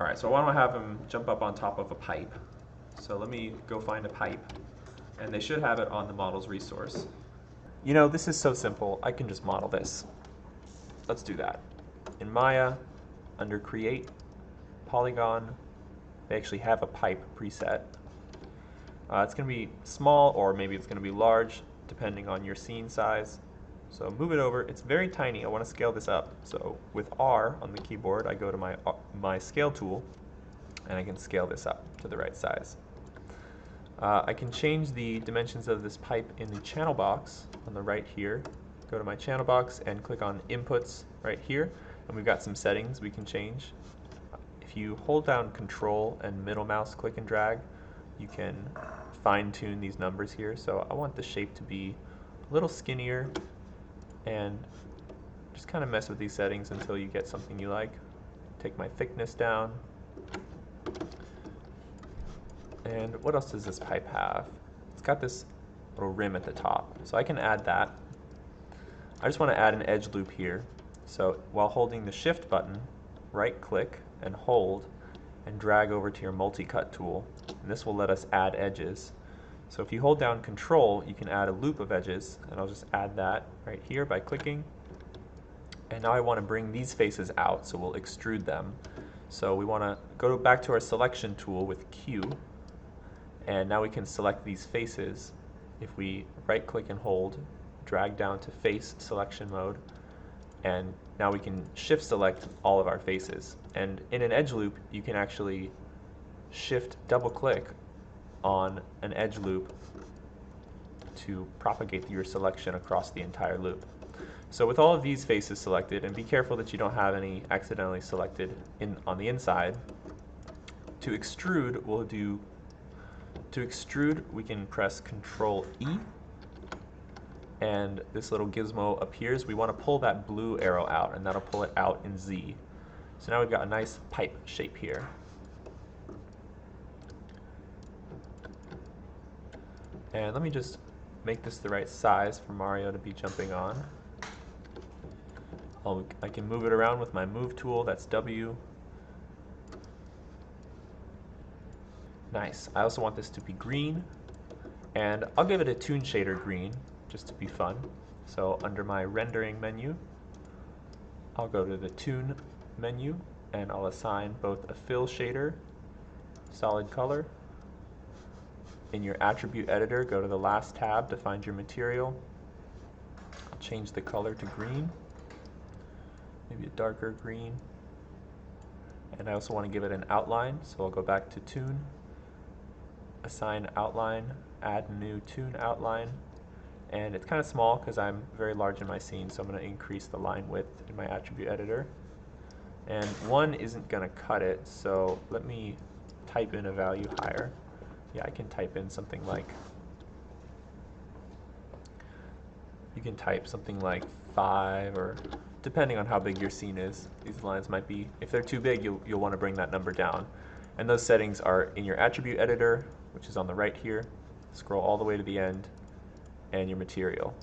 All right, so I want to have him jump up on top of a pipe. So let me go find a pipe, and they should have it on the models resource. You know, this is so simple. I can just model this. Let's do that. In Maya, under Create, Polygon, they actually have a pipe preset. It's going to be small, or maybe it's going to be large, depending on your scene size. So move it over. It's very tiny. I want to scale this up. So with R on the keyboard, I go to my scale tool, and I can scale this up to the right size. I can change the dimensions of this pipe in the channel box on the right here. Go to my channel box and click on Inputs right here, and we've got some settings we can change. If you hold down Control and middle mouse click and drag, you can fine-tune these numbers here. So I want the shape to be a little skinnier, and just kind of mess with these settings until you get something you like. Take my thickness down. And what else does this pipe have? It's got this little rim at the top, so I can add that. I just want to add an edge loop here. So while holding the Shift button, right click and hold and drag over to your multi-cut tool, and this will let us add edges. So if you hold down Control, you can add a loop of edges, and I'll just add that right here by clicking. And now I want to bring these faces out, so we'll extrude them. So we want to go back to our selection tool with Q, and now we can select these faces. If we right click and hold, drag down to face selection mode, and now we can shift select all of our faces. And in an edge loop, you can actually shift double click on an edge loop to propagate your selection across the entire loop. So with all of these faces selected, and be careful that you don't have any accidentally selected on the inside, to extrude, we can press Control E, and this little gizmo appears. We want to pull that blue arrow out, and that'll pull it out in Z. So now we've got a nice pipe shape here. And let me just make this the right size for Mario to be jumping on. I can move it around with my move tool, that's W. Nice. I also want this to be green, and I'll give it a toon shader green just to be fun. So under my rendering menu, I'll go to the toon menu, and I'll assign both a fill shader, solid color. In your attribute editor, go to the last tab to find your material. I'll change the color to green, maybe a darker green. And I also want to give it an outline, so I'll go back to toon, assign outline, add new toon outline. And it's kind of small because I'm very large in my scene, so I'm going to increase the line width in my attribute editor. And 1 isn't going to cut it, so let me type in a value higher. Yeah, I can type in something like, you can type something like 5, or depending on how big your scene is, these lines might be, if they're too big, you'll want to bring that number down. And those settings are in your attribute editor, which is on the right here. Scroll all the way to the end, and your material.